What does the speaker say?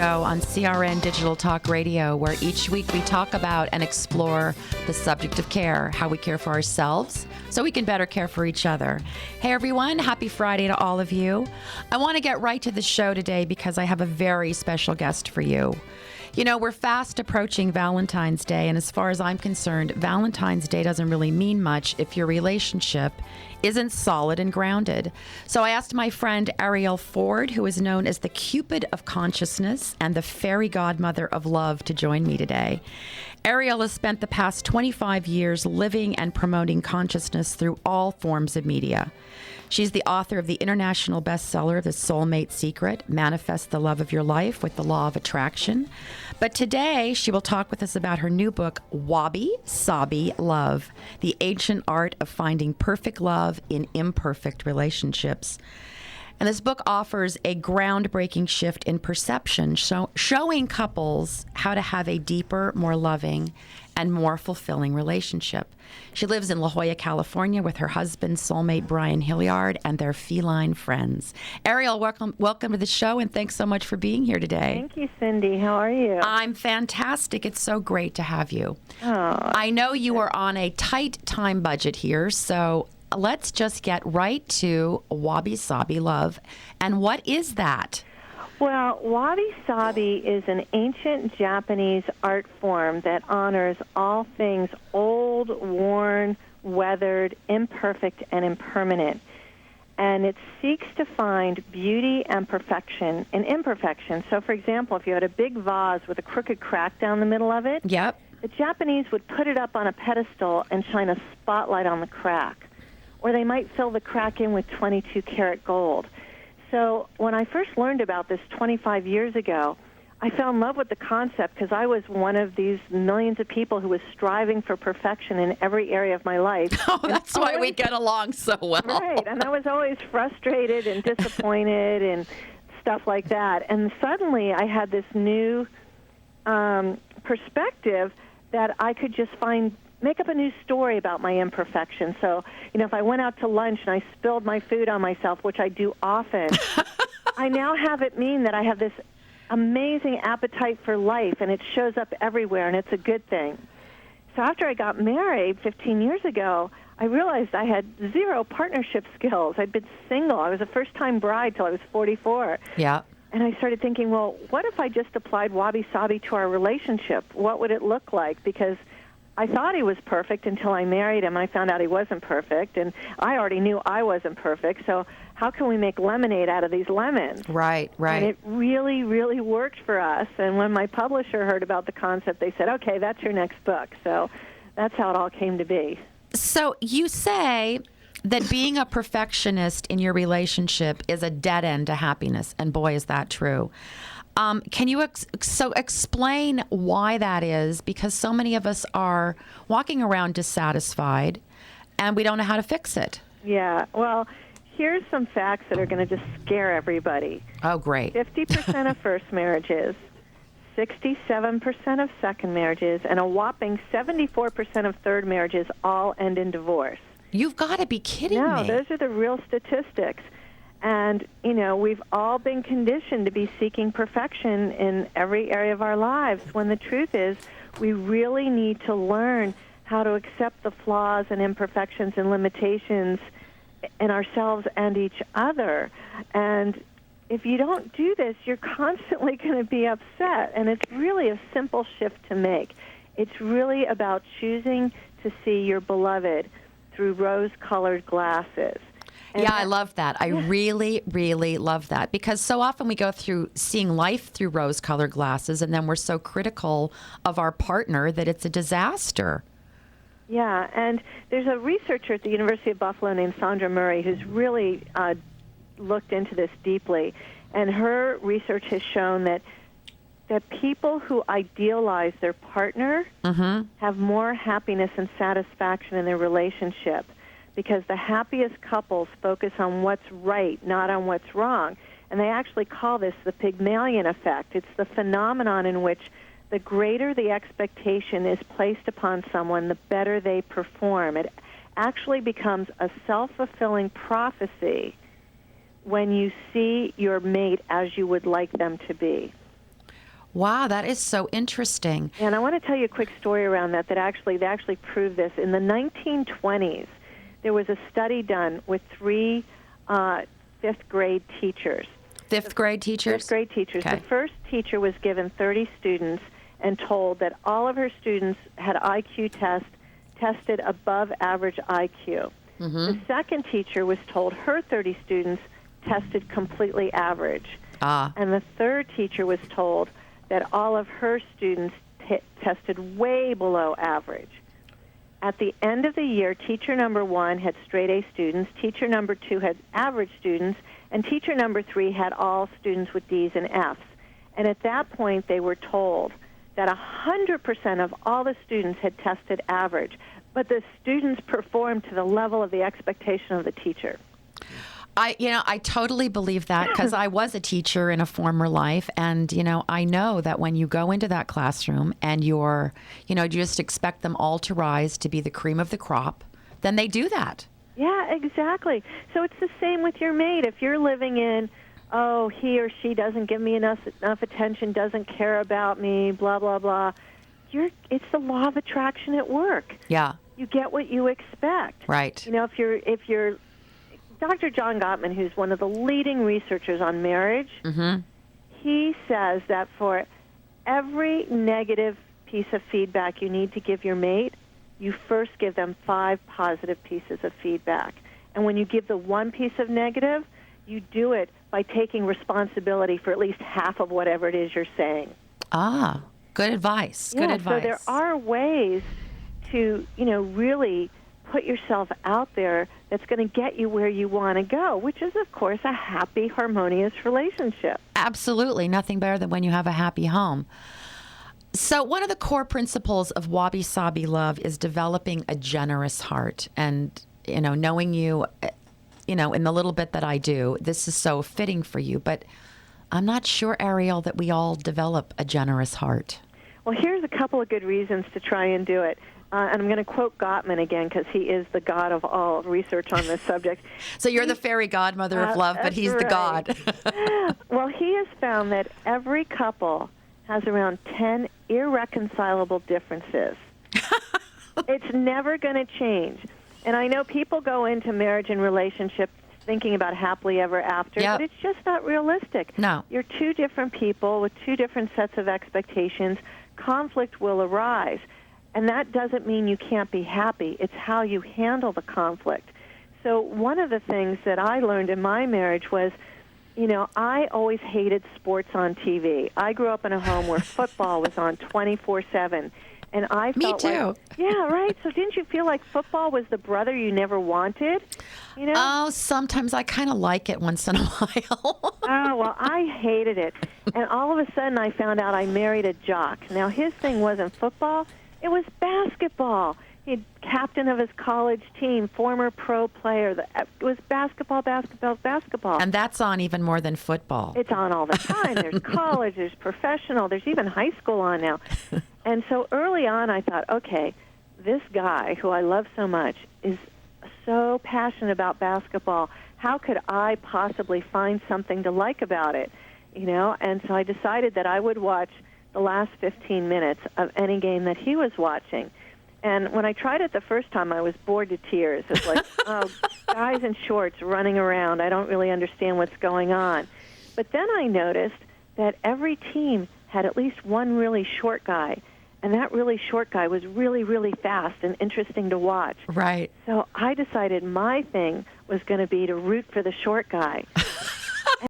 show on CRN Digital Talk Radio, where each week we talk about and explore the subject of care, how we care for ourselves so we can better care for each other. Hey everyone, happy Friday to all of you. I want to get right to the show today because I have a very special guest for you. You know, we're fast approaching Valentine's Day, and as far as I'm concerned, Valentine's Day doesn't really mean much if your relationship isn't solid and grounded. So I asked my friend Ariel Ford, who is known as the Cupid of Consciousness and the fairy godmother of love, to join me today. Ariel has spent the past 25 years living and promoting consciousness through all forms of media. She's the author of the international bestseller, The Soulmate Secret, Manifest the Love of Your Life with the Law of Attraction. But today, she will talk with us about her new book, Wabi Sabi Love, The Ancient Art of Finding Perfect Love in Imperfect Relationships. And this book offers a groundbreaking shift in perception, showing couples how to have a deeper, more loving, and more fulfilling relationship. She lives in La Jolla, California with her husband, soulmate Brian Hilliard, and their feline friends. Ariel, welcome to the show, and thanks so much for being here today. Thank you, Cindy. How are you? I'm fantastic. It's so great to have you. Oh, I know you are on a tight time budget here, so let's just get right to Wabi Sabi Love. And what is that? Well, Wabi Sabi is an ancient Japanese art form that honors all things old, worn, weathered, imperfect, and impermanent. And it seeks to find beauty and perfection in imperfection. So, for example, if you had a big vase with a crooked crack down the middle of it, Yep. the Japanese would put it up on a pedestal and shine a spotlight on the crack. Or they might fill the crack in with 22-karat gold. So when I first learned about this 25 years ago, I fell in love with the concept because I was one of these millions of people who was striving for perfection in every area of my life. Oh, that's why we get along so well. Right, and I was always frustrated and disappointed and stuff like that. And suddenly I had this new perspective that I could just make up a new story about my imperfection. So, if I went out to lunch and I spilled my food on myself, which I do often, I now have it mean that I have this amazing appetite for life, and it shows up everywhere, and it's a good thing. So after I got married 15 years ago, I realized I had zero partnership skills. I'd been single. I was a first-time bride till I was 44. Yeah. And I started thinking, well, what if I just applied Wabi Sabi to our relationship? What would it look like? Because I thought he was perfect until I married him. I found out he wasn't perfect, and I already knew I wasn't perfect. So how can we make lemonade out of these lemons? Right. And it really, really worked for us. And when my publisher heard about the concept, they said, okay, that's your next book. So that's how it all came to be. So you say that being a perfectionist in your relationship is a dead end to happiness, and boy, is that true. Can you explain why that is? Because so many of us are walking around dissatisfied, and we don't know how to fix it. Yeah, well, here's some facts that are going to just scare everybody. Oh, great. 50% of first marriages, 67% of second marriages, and a whopping 74% of third marriages all end in divorce. You've got to be kidding me. No, those are the real statistics. And, we've all been conditioned to be seeking perfection in every area of our lives, when the truth is we really need to learn how to accept the flaws and imperfections and limitations in ourselves and each other. And if you don't do this, you're constantly going to be upset. And it's really a simple shift to make. It's really about choosing to see your beloved through rose-colored glasses. Yeah, I love that. I really, really love that, because so often we go through seeing life through rose-colored glasses, and then we're so critical of our partner that it's a disaster. Yeah, and there's a researcher at the University of Buffalo named Sandra Murray who's really looked into this deeply, and her research has shown that people who idealize their partner have more happiness and satisfaction in their relationship, because the happiest couples focus on what's right, not on what's wrong. And they actually call this the Pygmalion effect. It's the phenomenon in which the greater the expectation is placed upon someone, the better they perform. It actually becomes a self-fulfilling prophecy when you see your mate as you would like them to be. Wow, that is so interesting. And I want to tell you a quick story around that they actually proved this. In the 1920s, there was a study done with three fifth grade teachers. Fifth grade teachers? Fifth grade teachers. Okay. The first teacher was given 30 students and told that all of her students had IQ tested above average IQ. Mm-hmm. The second teacher was told her 30 students tested completely average. And the third teacher was told that all of her students tested way below average. At the end of the year, teacher number 1 had straight A students, teacher number 2 had average students, and teacher number 3 had all students with D's and F's. And at that point, they were told that 100% of all the students had tested average, but the students performed to the level of the expectation of the teacher. I totally believe that because I was a teacher in a former life. And, I know that when you go into that classroom and you just expect them all to rise to be the cream of the crop, then they do that. Yeah, exactly. So it's the same with your mate. If you're living in, oh, he or she doesn't give me enough attention, doesn't care about me, blah, blah, blah, it's the law of attraction at work. Yeah. You get what you expect. Right. If you're Dr. John Gottman, who's one of the leading researchers on marriage, mm-hmm. he says that for every negative piece of feedback you need to give your mate, you first give them 5 positive pieces of feedback. And when you give the one piece of negative, you do it by taking responsibility for at least half of whatever it is you're saying. Ah, good advice. Yeah, good advice. So there are ways to, really put yourself out there that's going to get you where you want to go, which is, of course, a happy, harmonious relationship. Absolutely. Nothing better than when you have a happy home. So one of the core principles of Wabi Sabi love is developing a generous heart. And, knowing you, in the little bit that I do, this is so fitting for you. But I'm not sure, Ariel, that we all develop a generous heart. Well, here's a couple of good reasons to try and do it. And I'm going to quote Gottman again because he is the god of all research on this subject. So you're the fairy godmother of love, but he's the god. Well, he has found that every couple has around 10 irreconcilable differences. It's never going to change. And I know people go into marriage and relationships thinking about happily ever after, Yep. but it's just not realistic. No. You're two different people with two different sets of expectations. Conflict will arise. And that doesn't mean you can't be happy. It's how you handle the conflict. So one of the things that I learned in my marriage was, I always hated sports on TV. I grew up in a home where football was on 24/7. And I felt Me too. like, yeah, right. So didn't you feel like football was the brother you never wanted? Oh, sometimes I kind of like it once in a while. Oh, well, I hated it. And all of a sudden I found out I married a jock. Now, his thing wasn't football. It was basketball. He's captain of his college team, former pro player. It was basketball. And that's on even more than football. It's on all the time. There's college, there's professional, there's even high school on now. And so early on I thought, okay, this guy who I love so much is so passionate about basketball. How could I possibly find something to like about it? And so I decided that I would watch the last 15 minutes of any game that he was watching. And when I tried it the first time, I was bored to tears. It's like, oh, guys in shorts running around. I don't really understand what's going on. But then I noticed that every team had at least one really short guy. And that really short guy was really, really fast and interesting to watch. Right. So I decided my thing was going to be to root for the short guy.